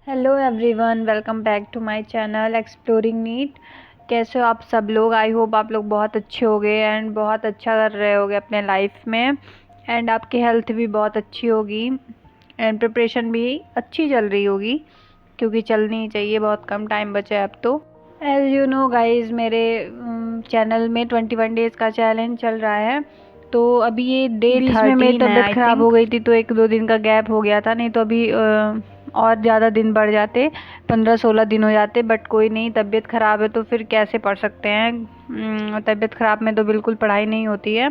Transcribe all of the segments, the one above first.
Hello everyone, welcome back to my channel exploring NEET. कैसे हो आप सब लोग? आई होप आप लोग बहुत अच्छे होगे एंड बहुत अच्छा कर रहे होगे अपने लाइफ में, एंड आपकी हेल्थ भी बहुत अच्छी होगी एंड प्रिपरेशन भी अच्छी चल रही होगी, क्योंकि चलनी ही चाहिए, बहुत कम टाइम बचा है अब तो। एज यू नो गाइज, मेरे चैनल में 21 डेज़ का चैलेंज चल रहा है। तो अभी ये डे बीच में मेरी 13 है तबीयत आई ख़राब थिंक। हो गई थी, तो 1-2 दिन का गैप हो गया था। नहीं तो अभी और ज़्यादा दिन बढ़ जाते, 15-16 दिन हो जाते। बट कोई नहीं, तबीयत ख़राब है तो फिर कैसे पढ़ सकते हैं? तबीयत ख़राब में तो बिल्कुल पढ़ाई नहीं होती है।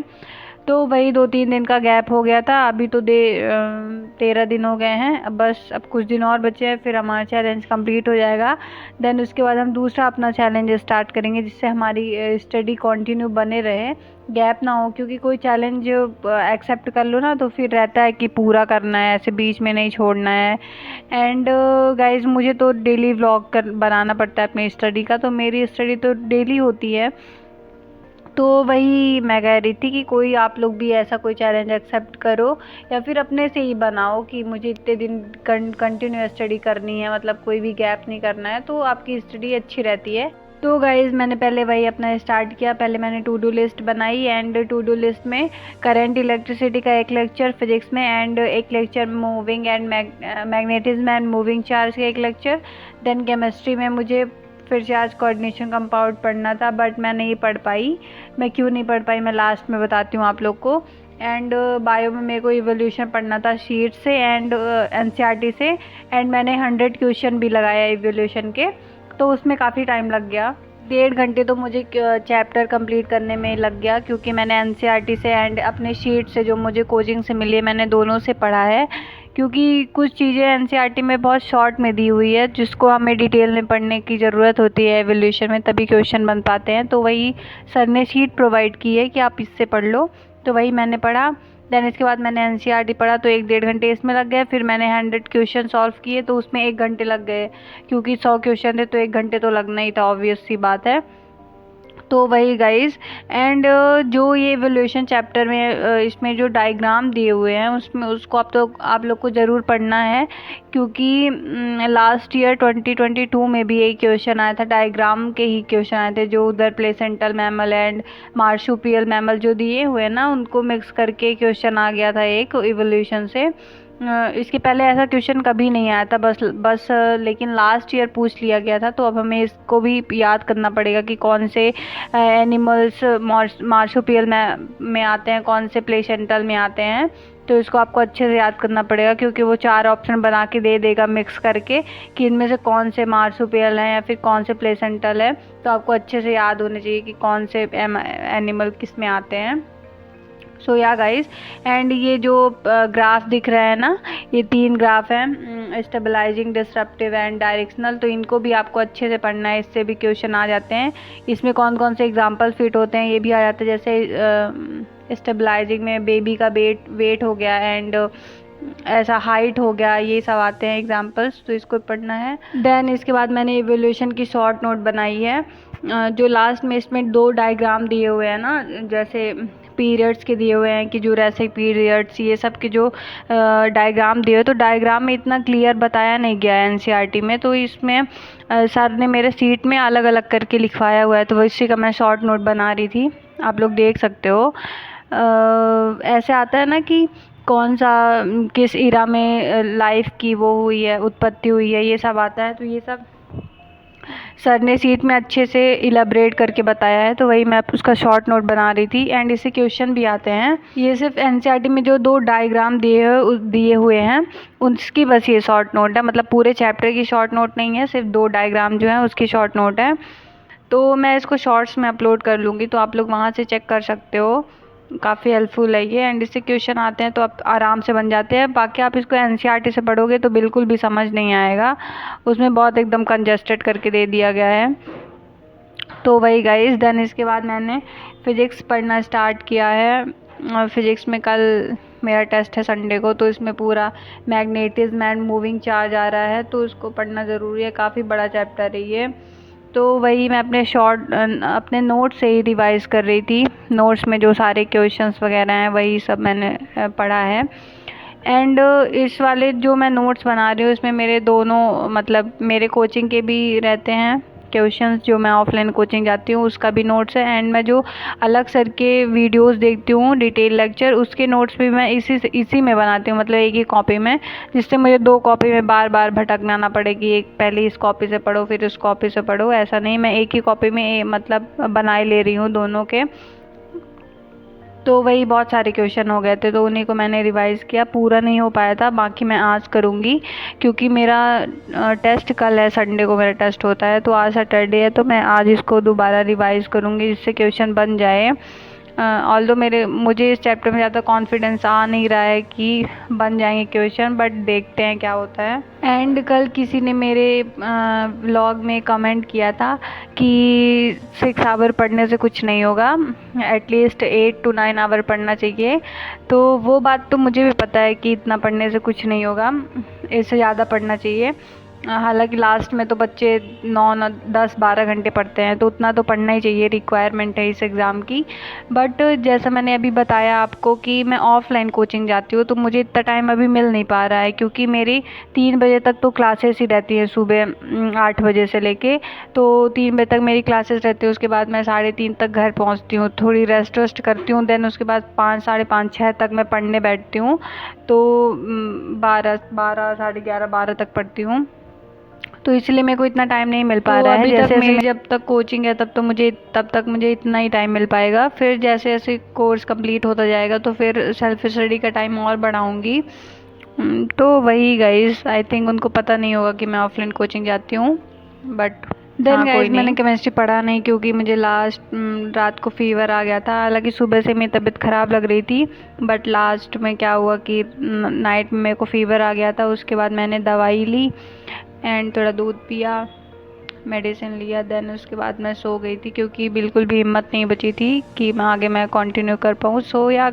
तो वही 2-3 दिन का गैप हो गया था। अभी तो 13 दिन हो गए हैं। अब कुछ दिन और बचे हैं, फिर हमारा चैलेंज कंप्लीट हो जाएगा। देन उसके बाद हम दूसरा अपना चैलेंज स्टार्ट करेंगे, जिससे हमारी स्टडी कंटिन्यू बने रहे, गैप ना हो। क्योंकि कोई चैलेंज एक्सेप्ट कर लो ना, तो फिर रहता है कि पूरा करना है, ऐसे बीच में नहीं छोड़ना है। एंड गाइज, मुझे तो डेली व्लॉग बनाना पड़ता है अपनी स्टडी का, तो मेरी स्टडी तो डेली होती है। तो वही मैं कह रही थी कि कोई आप लोग भी ऐसा कोई चैलेंज एक्सेप्ट करो, या फिर अपने से ही बनाओ कि मुझे इतने दिन कंटिन्यू स्टडी करनी है, मतलब कोई भी गैप नहीं करना है, तो आपकी स्टडी अच्छी रहती है। तो गाइज़, मैंने पहले वही अपना स्टार्ट किया। पहले मैंने टू डू लिस्ट बनाई, एंड टू डू लिस्ट में करंट इलेक्ट्रिसिटी का एक लेक्चर फिजिक्स में, एंड एक lecture moving and magnetism and moving charge का एक लेक्चर। देन केमिस्ट्री में मुझे फिर चार्ज कोऑर्डिनेशन कंपाउंड पढ़ना था, बट मैं नहीं पढ़ पाई। मैं क्यों नहीं पढ़ पाई, मैं लास्ट में बताती हूँ आप लोग को। एंड बायो में मेरे को इवोल्यूशन पढ़ना था शीट से एंड एनसीईआरटी से, एंड मैंने 100 क्वेश्चन भी लगाया इवोल्यूशन के, तो उसमें काफ़ी टाइम लग गया। 1.5 घंटे तो मुझे चैप्टर कंप्लीट करने में लग गया, क्योंकि मैंने एनसीईआरटी से एंड अपने शीट से जो मुझे कोचिंग से मिली है, मैंने दोनों से पढ़ा है। क्योंकि कुछ चीज़ें एनसीईआरटी में बहुत शॉर्ट में दी हुई है, जिसको हमें डिटेल में पढ़ने की ज़रूरत होती है एवोल्यूशन में, तभी क्वेश्चन बन पाते हैं। तो वही सर ने शीट प्रोवाइड की है कि आप इससे पढ़ लो, तो वही मैंने पढ़ा। देन इसके बाद मैंने एनसीईआरटी पढ़ा, तो 1-1.5 घंटे इसमें लग गए। फिर मैंने 100 क्वेश्चन सॉल्व किए, तो उसमें 1 घंटे लग गए, क्योंकि 100 क्वेश्चन थे तो 1 घंटे तो लगना ही था, ऑब्वियस सी बात है। तो वही गाइस, एंड जो ये इवोल्यूशन चैप्टर में इसमें जो डायग्राम दिए हुए हैं, उसमें उसको आप लोग को ज़रूर पढ़ना है। क्योंकि लास्ट ईयर 2022 में भी एक क्वेश्चन आया था, डायग्राम के ही क्वेश्चन आए थे, जो उधर प्लेसेंटल मैमल एंड मार्शुपियल मैमल जो दिए हुए हैं ना, उनको मिक्स करके क्वेश्चन आ गया था एक इवोल्यूशन से। इसके पहले ऐसा क्वेश्चन कभी नहीं आया था, बस लेकिन लास्ट ईयर पूछ लिया गया था। तो अब हमें इसको भी याद करना पड़ेगा कि कौन से एनिमल्स मार्शुपियल में आते हैं, कौन से प्लेसेंटल में आते हैं। तो इसको आपको अच्छे से याद करना पड़ेगा, क्योंकि वो 4 ऑप्शन बना के दे देगा मिक्स करके, कि इनमें से कौन से मार्शुपियल हैं या फिर कौन से प्लेसेंटल है। तो आपको अच्छे से याद होने चाहिए कि कौन से एनिमल किस में आते हैं। सो या गाइस, एंड ये जो ग्राफ दिख रहा है ना, ये 3 ग्राफ हैं, स्टेबलाइजिंग, डिसरप्टिव एंड डायरेक्शनल। तो इनको भी आपको अच्छे से पढ़ना है, इससे भी क्वेश्चन आ जाते हैं। इसमें कौन कौन से एग्जांपल फिट होते हैं ये भी आ जाता है। जैसे स्टेबलाइजिंग में बेबी का वेट हो गया, एंड ऐसा हाइट हो गया, ये सब आते हैं एग्जांपल्स, तो इसको पढ़ना है। देन इसके बाद मैंने इवोल्यूशन की शॉर्ट नोट बनाई है। जो लास्ट में इसमें 2 डायग्राम दिए हुए हैं ना, जैसे पीरियड्स के दिए हुए हैं कि जूरासिक पीरियड्स, ये सब के जो डायग्राम दिए हुए, तो डायग्राम में इतना क्लियर बताया नहीं गया है एनसीईआरटी में। तो इसमें सर ने मेरे सीट में अलग अलग करके लिखवाया हुआ है, तो इसी का मैं शॉर्ट नोट बना रही थी, आप लोग देख सकते हो। ऐसे आता है ना कि कौन सा किस इरा में लाइफ की वो हुई है, उत्पत्ति हुई है, ये सब आता है। तो ये सब सर ने सीट में अच्छे से इलेबरेट करके बताया है, तो वही मैं उसका शॉर्ट नोट बना रही थी। एंड इससे क्वेश्चन भी आते हैं। ये सिर्फ एनसीईआरटी में जो 2 डायग्राम दिए हुए हैं, उसकी बस ये शॉर्ट नोट है, मतलब पूरे चैप्टर की शॉर्ट नोट नहीं है, सिर्फ 2 डायग्राम जो है उसकी शॉर्ट नोट है। तो मैं इसको शॉर्ट्स में अपलोड कर लूँगी, तो आप लोग वहाँ से चेक कर सकते हो। काफ़ी हेल्पफुल है ये, एंड इससे क्वेश्चन आते हैं तो आप आराम से बन जाते हैं। बाकी आप इसको एनसीईआरटी से पढ़ोगे तो बिल्कुल भी समझ नहीं आएगा, उसमें बहुत एकदम कंजस्टेड करके दे दिया गया है। तो वही गाइस, देन इसके बाद मैंने फ़िज़िक्स पढ़ना स्टार्ट किया है। और फिज़िक्स में कल मेरा टेस्ट है संडे को, तो इसमें पूरा मैग्नेटिज्म एंड मूविंग चार्ज आ रहा है, तो उसको पढ़ना ज़रूरी है, काफ़ी बड़ा चैप्टर है ये। तो वही मैं अपने नोट से ही रिवाइज़ कर रही थी। नोट्स में जो सारे क्वेश्चंस वगैरह हैं वही सब मैंने पढ़ा है। एंड इस वाले जो मैं नोट्स बना रही हूँ इसमें मेरे दोनों मतलब मेरे कोचिंग के भी रहते हैं क्वेश्चंस, जो मैं ऑफलाइन कोचिंग जाती हूँ उसका भी नोट्स है, एंड मैं जो अलग सर के वीडियोस देखती हूँ डिटेल लेक्चर, उसके नोट्स भी मैं इसी में बनाती हूँ, मतलब एक ही कॉपी में, जिससे मुझे 2 कॉपी में बार बार भटकना ना पड़े कि एक पहले इस कॉपी से पढ़ो फिर उस कॉपी से पढ़ो। ऐसा नहीं, मैं एक ही कॉपी में मतलब बनाए ले रही हूँ दोनों के। तो वही बहुत सारे क्वेश्चन हो गए थे तो उन्हीं को मैंने रिवाइज़ किया, पूरा नहीं हो पाया था, बाकी मैं आज करूँगी क्योंकि मेरा टेस्ट कल है, संडे को मेरा टेस्ट होता है, तो आज सैटरडे है तो मैं आज इसको दोबारा रिवाइज़ करूँगी जिससे क्वेश्चन बन जाए। ऑल्दो मुझे इस चैप्टर में ज़्यादा कॉन्फिडेंस आ नहीं रहा है कि बन जाएंगे क्वेश्चन, बट देखते हैं क्या होता है। एंड कल किसी ने मेरे व्लॉग में कमेंट किया था कि 6 आवर पढ़ने से कुछ नहीं होगा, एटलीस्ट 8 to 9 आवर पढ़ना चाहिए। तो वो बात तो मुझे भी पता है कि इतना पढ़ने से कुछ नहीं होगा, इससे ज़्यादा पढ़ना चाहिए। हालांकि लास्ट में तो बच्चे 9 10 12 घंटे पढ़ते हैं, तो उतना तो पढ़ना ही चाहिए, रिक्वायरमेंट है इस एग्ज़ाम की। बट जैसा मैंने अभी बताया आपको कि मैं ऑफ़लाइन कोचिंग जाती हूँ तो मुझे इतना टाइम अभी मिल नहीं पा रहा है क्योंकि मेरी 3 बजे तक तो क्लासेस ही रहती हैं, सुबह 8 बजे से लेके, तो 3 बजे तक मेरी क्लासेस रहती है। उसके बाद मैं 3:30 तक घर पहुँचती हूँ, थोड़ी रेस्ट वेस्ट करती हूँ, देन उसके बाद 5 साढ़े 5 6 तक मैं पढ़ने बैठती हूँ, तो 12 साढ़े 11 12 तक पढ़ती हूँ। तो इसलिए मेरे को इतना टाइम नहीं मिल पा रहा है। अभी तक मेरी जब तक कोचिंग है तब तक मुझे इतना ही टाइम मिल पाएगा, फिर जैसे जैसे कोर्स कंप्लीट होता जाएगा तो फिर सेल्फ स्टडी का टाइम और बढ़ाऊँगी। तो वही गाइस, आई थिंक उनको पता नहीं होगा कि मैं ऑफलाइन कोचिंग जाती हूँ, बट देन गाइस मैंने केमिस्ट्री पढ़ा नहीं क्योंकि मुझे लास्ट रात को फीवर आ गया था। हालांकि सुबह से मेरी तबीयत ख़राब लग रही थी, बट लास्ट में क्या हुआ कि नाइट में मेरे को फीवर आ गया था। उसके बाद मैंने दवाई ली एंड थोड़ा दूध पिया, मेडिसिन लिया, देन उसके बाद मैं सो गई थी क्योंकि बिल्कुल भी हिम्मत नहीं बची थी कि मैं आगे कंटिन्यू कर पाऊँ। सो या